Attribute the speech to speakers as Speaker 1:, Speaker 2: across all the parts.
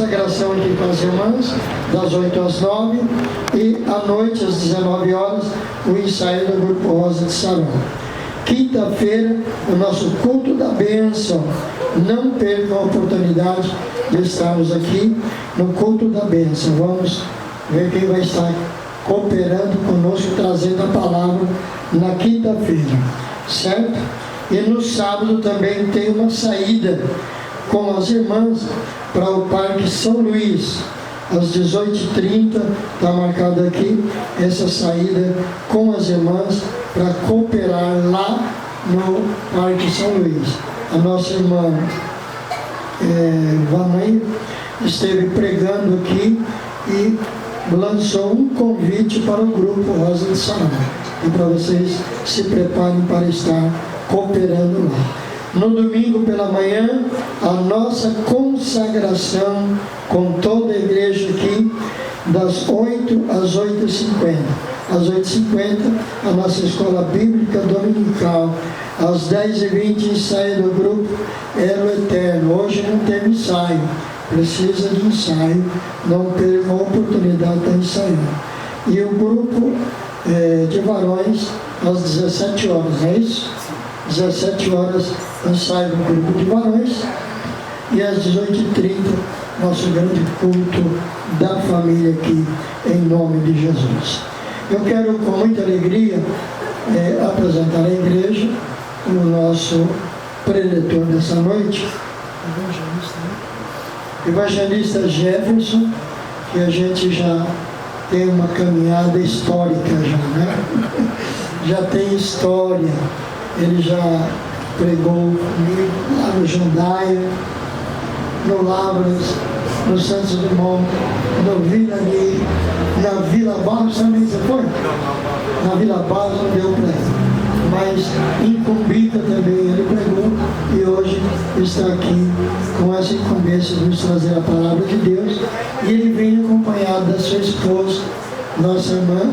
Speaker 1: Consagração aqui com as irmãs, das 8 às 9, e à noite, às 19 horas, o ensaio do Grupo Rosa de Saron. Quinta-feira, o nosso culto da bênção. Não percam a oportunidade de estarmos aqui no culto da bênção. Vamos ver quem vai estar cooperando conosco, trazendo a palavra na quinta-feira, certo? E no sábado também tem uma saída com as irmãs para o Parque São Luís, às 18h30, está marcado aqui, essa saída com as irmãs para cooperar lá no Parque São Luís. A nossa irmã Vanay esteve pregando aqui e lançou um convite para o Grupo Rosa de Saron, e para vocês se preparem para estar cooperando lá. No domingo pela manhã, a nossa consagração com toda a igreja aqui, das 8 às 8h50. Às 8h50, a nossa escola bíblica dominical. Às 10h20, ensaio do grupo Elo Eterno. Hoje não teve ensaio, precisa de ensaio, não perca a oportunidade de ensaiar. E o grupo de varões, às 17 horas, é isso? 17 horas, ensaio do grupo de varões, e às 18h30, nosso grande culto da família aqui, em nome de Jesus. Eu quero, com muita alegria, apresentar à igreja o nosso preletor dessa noite, evangelista Jefferson, que a gente já tem uma caminhada histórica já, né? Já tem história. Ele já pregou comigo lá no Jandaia, no Lavras, no Santos Dumont, no Vila Ney, na Vila Barros também, você foi? Na Vila Barros não deu para ele, mas em Cumbica também ele pregou, e hoje está aqui com essa incumbência de nos trazer a palavra de Deus, e ele vem acompanhado da sua esposa, nossa irmã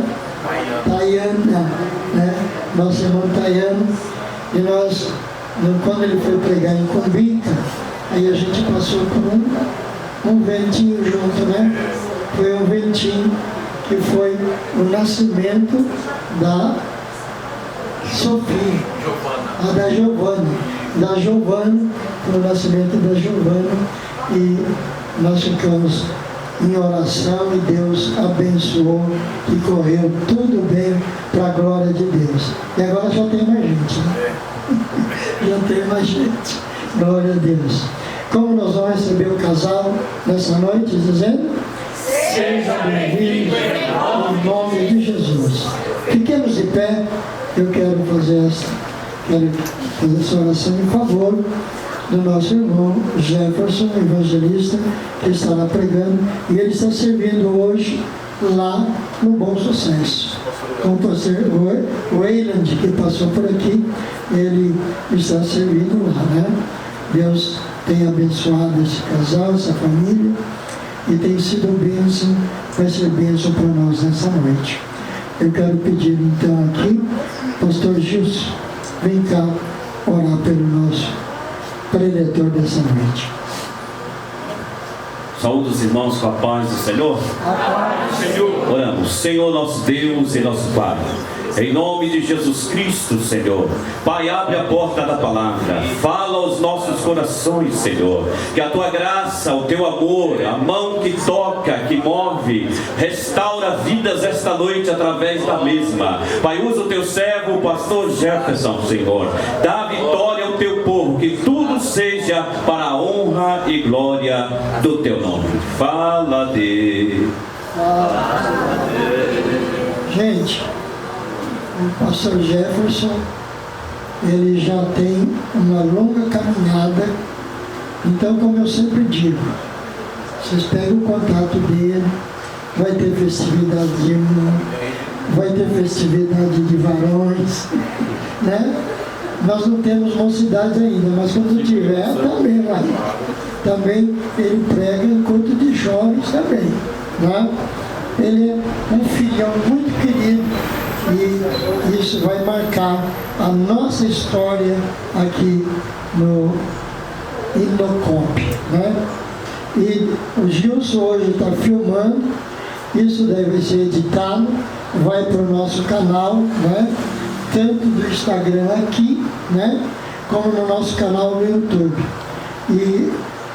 Speaker 1: Tayana, né? Nossa irmã Tayana. E nós, quando ele foi pregar em Cumbica, aí a gente passou por um ventinho junto, né? Foi um ventinho que foi o nascimento da Sofia, da Giovana, foi o nascimento da Giovana, e nós ficamos em oração e Deus abençoou e correu tudo bem para a glória de Deus. E agora já tem mais gente, né? Já tem mais gente. Glória a Deus. Como nós vamos receber o casal nessa noite, dizendo: seja bem-vindo em nome de Jesus. Fiquemos de pé. Eu quero fazer essa oração em favor do nosso irmão Jefferson, evangelista, que estará pregando, e ele está servindo hoje lá no Bom Sucesso. Com o pastor Weyland, que passou por aqui, ele está servindo lá, né? Deus tem abençoado esse casal, essa família, e tem sido bênção, vai ser bênção para nós nessa noite. Eu quero pedir então aqui, pastor Gilson, vem cá orar pelo nosso preletor dessa noite.
Speaker 2: Saúde os irmãos com a paz do Senhor.
Speaker 1: A paz do Senhor.
Speaker 2: Oramos. Senhor nosso Deus e nosso Pai, em nome de Jesus Cristo, Senhor, Pai, abre a porta da palavra, fala aos nossos corações, Senhor, que a Tua graça, o Teu amor, a mão que toca, que move, restaura vidas esta noite através da mesma. Pai, usa o Teu servo, o pastor Jefferson, Senhor, dá vitória ao Teu povo, que tudo seja para a honra e glória do Teu nome. Fala de...
Speaker 1: Gente, o pastor Jefferson, ele já tem uma longa caminhada, então, como eu sempre digo, vocês pegam o contato dele, vai ter festividade de irmão, vai ter festividade de varões, né? Nós não temos mocidade ainda, mas quando tiver, também vai. Também ele prega em culto de jovens também, né? Ele é um filhão muito querido, e isso vai marcar a nossa história aqui no Inocomp, né? E o Gilson hoje está filmando, isso deve ser editado, vai para o nosso canal, né? Tanto do Instagram aqui, né? Como no nosso canal no YouTube. E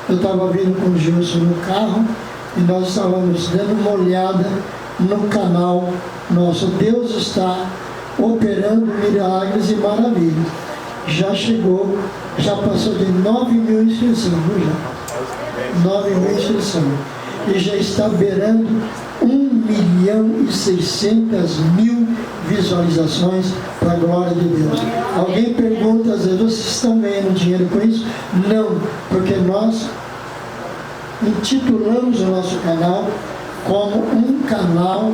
Speaker 1: eu estava vindo com o Gilson no carro e nós estávamos dando uma olhada no canal nosso. Deus está operando milagres e maravilhas. Já chegou, já passou de 9.000 inscrições, viu, já? 9.000 inscrições. E já está beirando 1.600.000 visualizações para a glória de Deus. Alguém pergunta às vezes, vocês estão ganhando dinheiro com isso? Não, porque nós intitulamos o nosso canal como um canal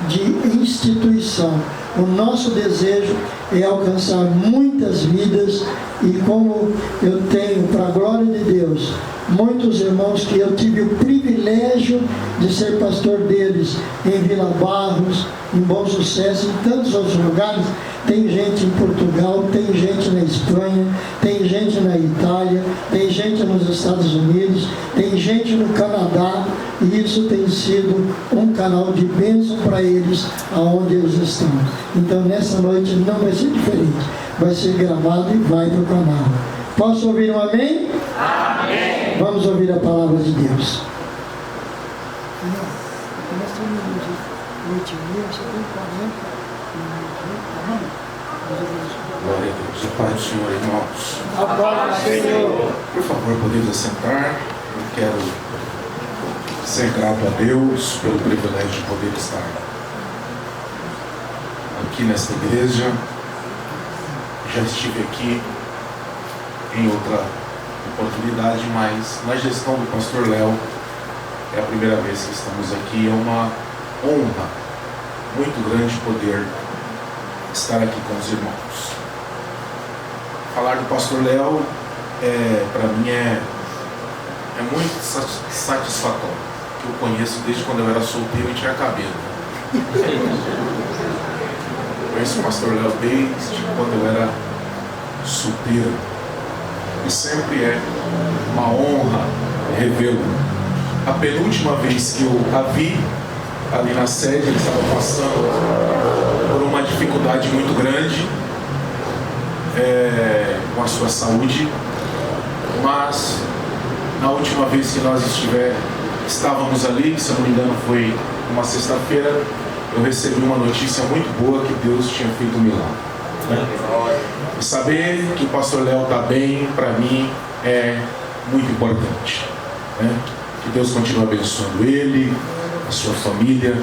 Speaker 1: de instituição. O nosso desejo é alcançar muitas vidas e como eu tenho, para a glória de Deus, muitos irmãos que eu tive o privilégio de ser pastor deles em Vila Barros, em Bom Sucesso, em tantos outros lugares. Tem gente em Portugal, tem gente na Espanha, tem gente na Itália, tem gente nos Estados Unidos, tem gente no Canadá, e isso tem sido um canal de bênção para eles, aonde eles estão. Então nessa noite não vai ser diferente, vai ser gravado e vai para o canal. Posso ouvir um amém? Amém! Vamos ouvir a palavra de Deus. Nós estamos de 8 mil, você tem 40.
Speaker 3: Glória a Deus. A paz do Senhor, irmãos.
Speaker 1: A paz do Senhor.
Speaker 3: Por favor, podemos assentar. Eu quero ser grato a Deus pelo privilégio de poder estar aqui nesta igreja. Já estive aqui em outra oportunidade, mas na gestão do pastor Léo é a primeira vez que estamos aqui. É uma honra muito grande poder estar aqui com os irmãos. Falar do pastor Léo para mim é muito satisfatório, que eu conheço desde quando eu era solteiro e tinha cabelo. Conheço o pastor Léo desde quando eu era solteiro e sempre é uma honra revê-lo. A penúltima vez que eu a vi ali na sede, ele estava passando por uma dificuldade muito grande com a sua saúde, mas na última vez que nós estávamos ali, se eu não me engano foi uma sexta-feira, eu recebi uma notícia muito boa que Deus tinha feito um milagre, né? E saber que o pastor Léo está bem, para mim é muito importante, né? Que Deus continue abençoando ele, a sua família,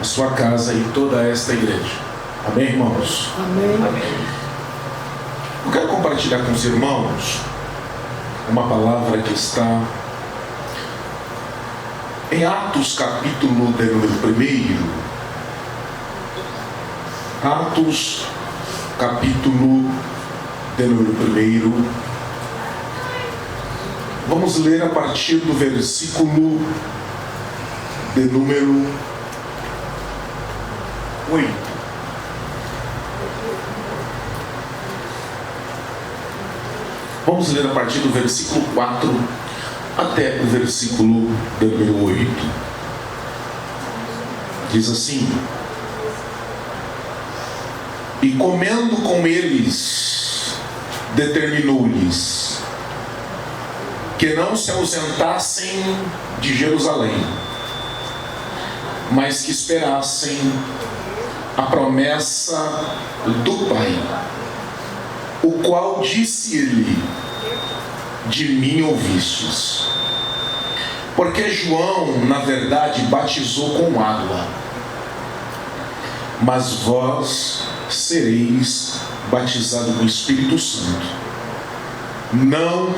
Speaker 3: a sua casa e toda esta igreja. Amém, irmãos?
Speaker 1: Amém.
Speaker 3: Amém. Eu quero compartilhar com os irmãos uma palavra que está em Atos, capítulo de número 1. Atos, capítulo de número 1. Vamos ler a partir do versículo de número 8. Vamos ler a partir do versículo 4 até o versículo de número 8. Diz assim: E comendo com eles, determinou-lhes que não se ausentassem de Jerusalém, mas que esperassem a promessa do Pai, o qual disse-lhe: de mim ouvistes. Porque João, na verdade, batizou com água, mas vós sereis batizados com o Espírito Santo, não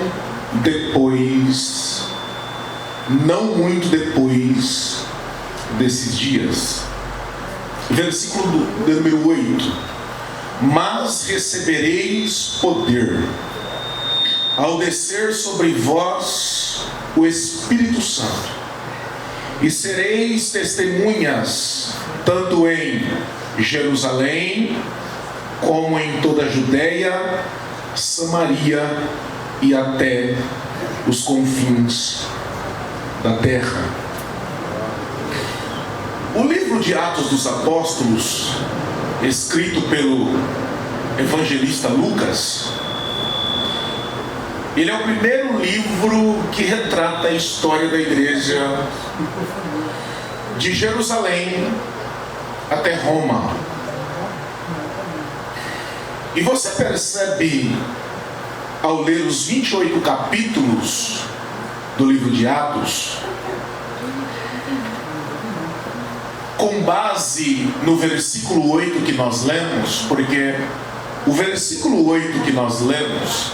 Speaker 3: muito depois desses dias. Versículo número 8: Mas recebereis poder ao descer sobre vós o Espírito Santo, e sereis testemunhas tanto em Jerusalém como em toda a Judeia, Samaria e até os confins da terra. O livro de Atos dos Apóstolos, escrito pelo evangelista Lucas, ele é o primeiro livro que retrata a história da igreja de Jerusalém até Roma. E você percebe, ao ler os 28 capítulos do livro de Atos, com base no versículo 8 que nós lemos, porque o versículo 8 que nós lemos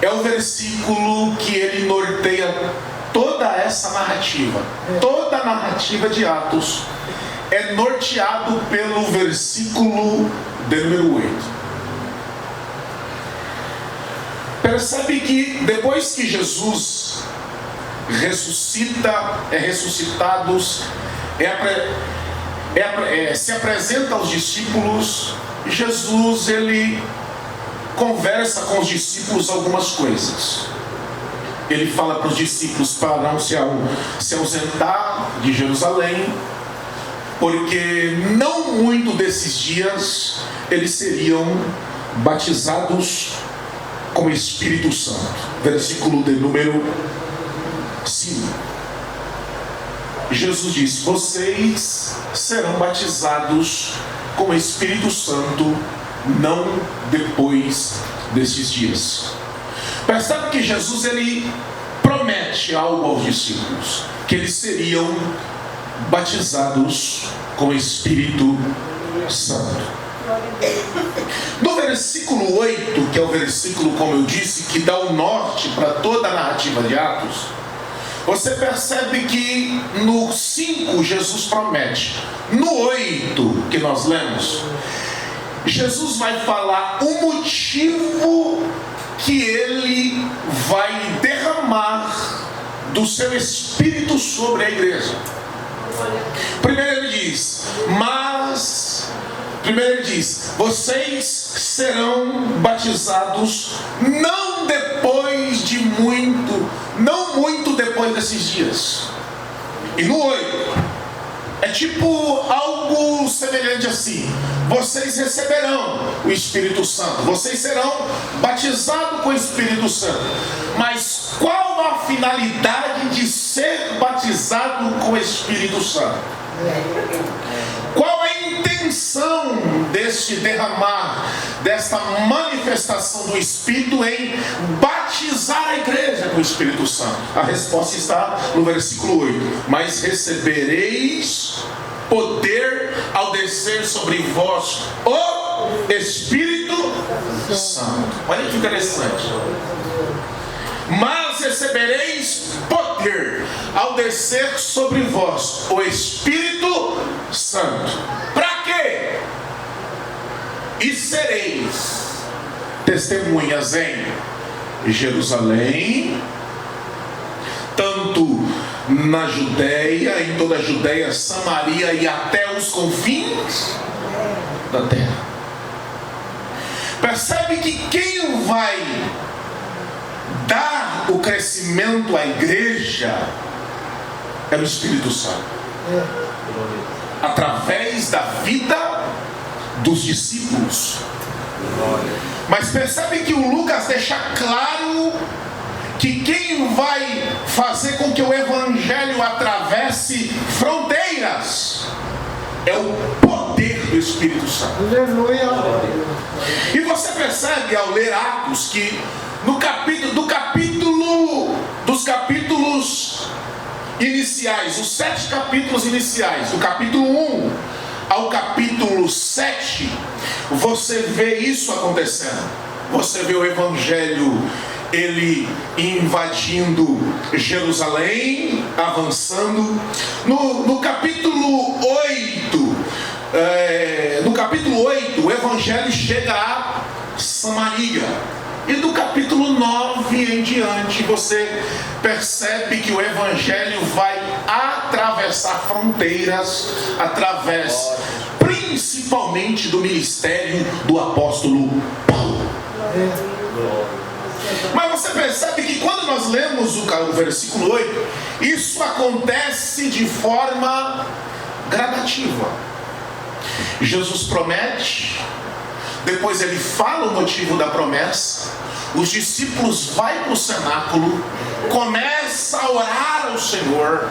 Speaker 3: é o versículo que ele norteia toda essa narrativa. Toda a narrativa de Atos é norteado pelo versículo de número 8. Percebe que depois que Jesus se apresenta aos discípulos, Jesus ele conversa com os discípulos algumas coisas. Ele fala para os discípulos para não se ausentar de Jerusalém, porque não muito desses dias eles seriam batizados com o Espírito Santo. Versículo de número 5. Jesus disse: vocês serão batizados com o Espírito Santo não depois desses dias. Percebe que Jesus ele promete algo aos discípulos, que eles seriam batizados com o Espírito Santo. No versículo 8, que é o versículo, como eu disse, que dá o norte para toda a narrativa de Atos, você percebe que no 5 Jesus promete. No 8 que nós lemos, Jesus vai falar o motivo que ele vai derramar do seu Espírito sobre a igreja. Primeiro ele diz: vocês serão batizados não muito depois desses dias. E no 8 é tipo algo semelhante assim: vocês receberão o Espírito Santo, vocês serão batizados com o Espírito Santo. Mas qual a finalidade de ser batizado com o Espírito Santo? Qual a intenção deste derramar, desta manifestação do Espírito em batizar a igreja com o Espírito Santo? A resposta está no versículo 8: mas recebereis poder ao descer sobre vós o Espírito Santo. Olha que interessante. Mas recebereis poder ao descer sobre vós o Espírito Santo. Para quê? E sereis testemunhas em Jerusalém, tanto na Judéia, em toda a Judéia, Samaria e até os confins da terra. Percebe que quem vai dar o crescimento à igreja é o Espírito Santo, através da vida dos discípulos. Mas percebe que o Lucas deixa claro que quem vai fazer com que o Evangelho atravesse fronteiras é o poder do Espírito Santo.
Speaker 1: Aleluia.
Speaker 3: E você percebe ao ler Atos que dos capítulos iniciais, os 7 capítulos iniciais, do capítulo 1 ao capítulo 7, você vê isso acontecendo. Você vê o Evangelho ele invadindo Jerusalém, avançando. No capítulo 8, o Evangelho chega a Samaria. E do capítulo 9 em diante, você percebe que o Evangelho vai atravessar fronteiras, através principalmente do ministério do apóstolo Paulo. Mas você percebe que quando nós lemos o versículo 8, isso acontece de forma gradativa. Jesus promete, depois ele fala o motivo da promessa, os discípulos vão para o cenáculo, começam a orar ao Senhor.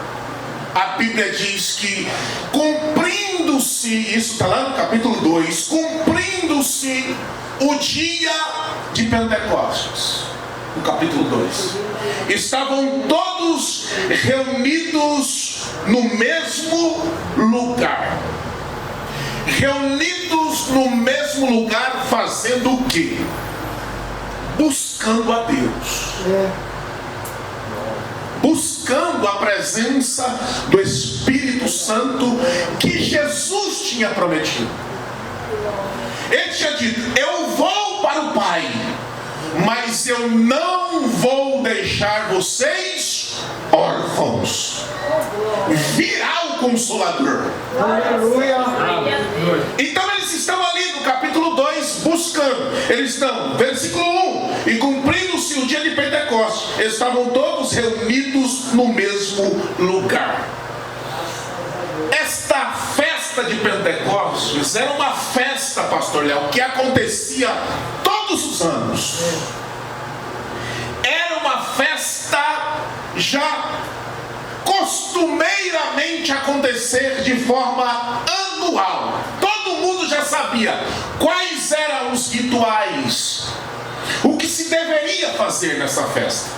Speaker 3: A Bíblia diz que cumprindo-se, isso está lá no capítulo 2, cumprindo-se o dia de Pentecostes, no capítulo 2, estavam todos reunidos no mesmo lugar. Reunidos no mesmo lugar, fazendo o quê? Buscando a Deus. Buscando a presença do Espírito Santo que Jesus tinha prometido. Ele tinha dito: eu vou para o Pai, mas eu não vou deixar vocês órfãos. Virá o Consolador.
Speaker 1: Aleluia.
Speaker 3: Então eles estão ali no capítulo 2 buscando. Eles estão, versículo 1, e cumprindo-se o dia de Pentecostes, estavam todos reunidos no mesmo lugar. Esta festa de Pentecostes era uma festa, pastor Léo, que acontecia todos os anos. Era uma festa já costumeiramente acontecer de forma anual. Todo mundo já sabia quais eram os rituais, o que se deveria fazer nessa festa.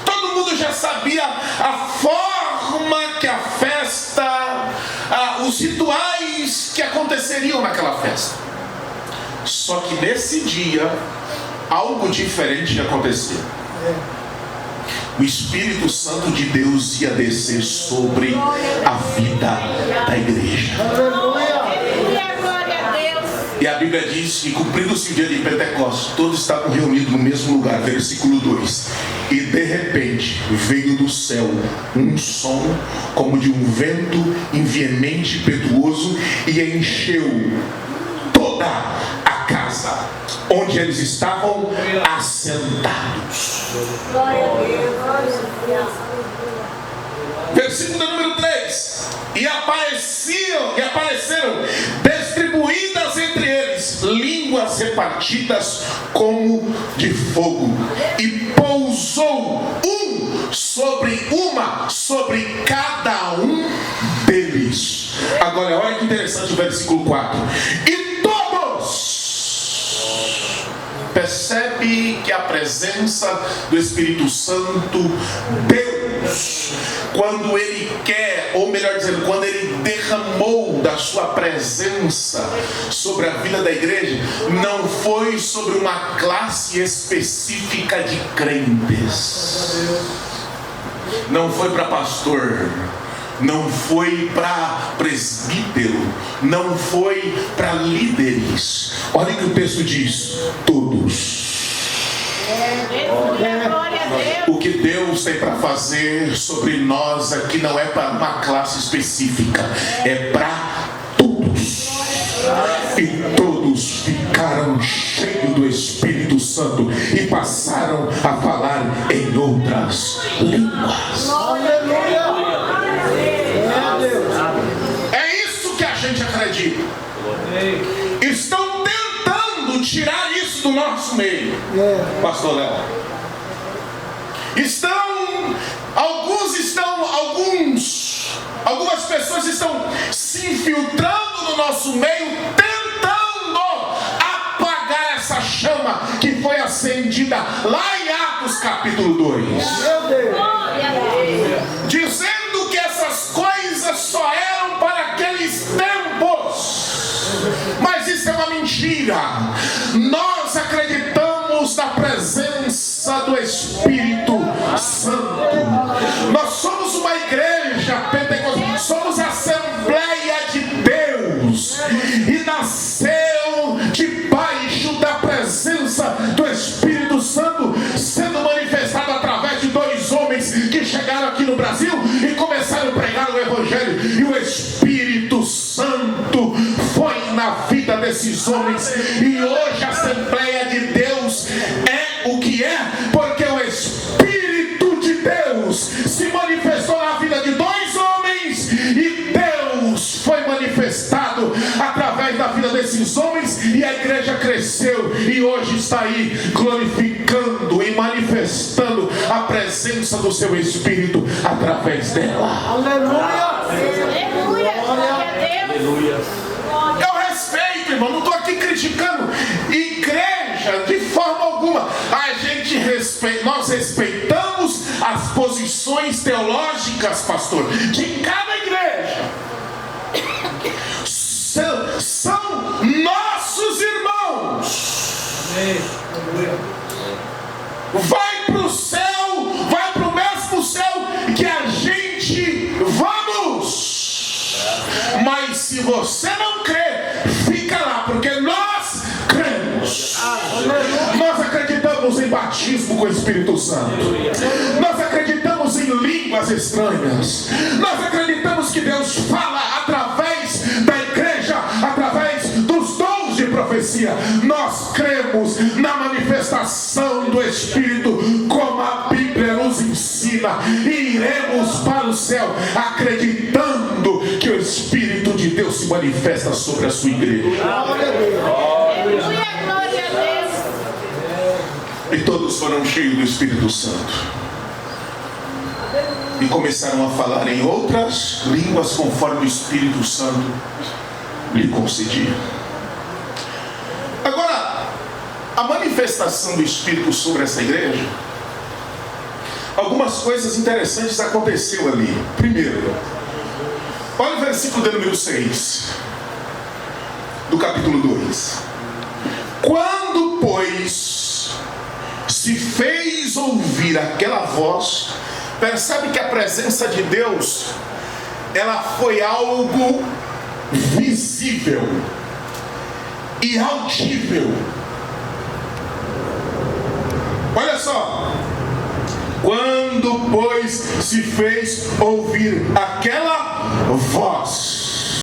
Speaker 3: Todo mundo já sabia a forma que a festa, os rituais que aconteceriam naquela festa. Só que nesse dia, algo diferente ia acontecer. O Espírito Santo de Deus ia descer sobre a vida da igreja. E a Bíblia diz que, cumprindo-se o dia de Pentecostes, todos estavam reunidos no mesmo lugar. Versículo 2. E de repente veio do céu um som como de um vento veemente, impetuoso, e encheu toda a casa onde eles estavam assentados. Versículo número 3. E apareceram distribuídas entre eles línguas repartidas como de fogo, e pousou sobre cada um deles. Agora olha que interessante o versículo 4. E todos, percebe que a presença do Espírito Santo, Deus, quando Ele quer, ou melhor dizendo, quando Ele derramou da sua presença sobre a vida da igreja, não foi sobre uma classe específica de crentes, não foi para pastor, não foi para presbítero, não foi para líderes. Olha o que o texto diz: todos. O que Deus tem para fazer sobre nós aqui não é para uma classe específica, é para todos. E todos ficaram cheios do Espírito Santo e passaram a falar em outras línguas. É isso que a gente acredita. Estão tentando tirar isso do nosso meio, pastor Léo. Algumas pessoas estão se infiltrando no nosso meio, tentando apagar essa chama que foi acendida lá em Atos capítulo 2. Dizendo que essas coisas só eram para aqueles tempos. Mas isso é uma mentira. Nós acreditamos na presença do Espírito Santo. Nós somos uma igreja pentecostal, somos a Assembleia de Deus, e nasceu debaixo da presença do Espírito Santo, sendo manifestado através de dois homens que chegaram aqui no Brasil e começaram a pregar o Evangelho, e o Espírito Santo foi na vida desses homens, e hoje a Assembleia de Deus é o que é, através da vida desses homens, e a igreja cresceu e hoje está aí glorificando e manifestando a presença do seu Espírito através dela.
Speaker 4: Aleluia! Aleluia!
Speaker 3: Eu respeito, irmão, não estou aqui criticando igreja de forma alguma. Nós respeitamos as posições teológicas, pastor, de cada igreja. São nossos irmãos. Vai para o céu, vai para o mesmo céu que a gente vamos. Mas se você não crê, fica lá, porque nós cremos. Nós acreditamos em batismo com o Espírito Santo. Nós acreditamos em línguas estranhas. Nós acreditamos que Deus fala através da igreja, através dos dons de profecia. Nós cremos na manifestação do Espírito, como a Bíblia nos ensina, e iremos para o céu acreditando que o Espírito de Deus se manifesta sobre a sua igreja.
Speaker 4: Aleluia, glória a Deus.
Speaker 3: E todos foram cheios do Espírito Santo e começaram a falar em outras línguas conforme o Espírito Santo lhe concedia. Agora, a manifestação do Espírito sobre essa igreja, algumas coisas interessantes aconteceu ali. Primeiro, olha o versículo de número 6 do capítulo 2. Quando, pois, se fez ouvir aquela voz, percebe que a presença de Deus, ela foi algo visível e audível. Olha só. Quando, pois, se fez ouvir aquela voz.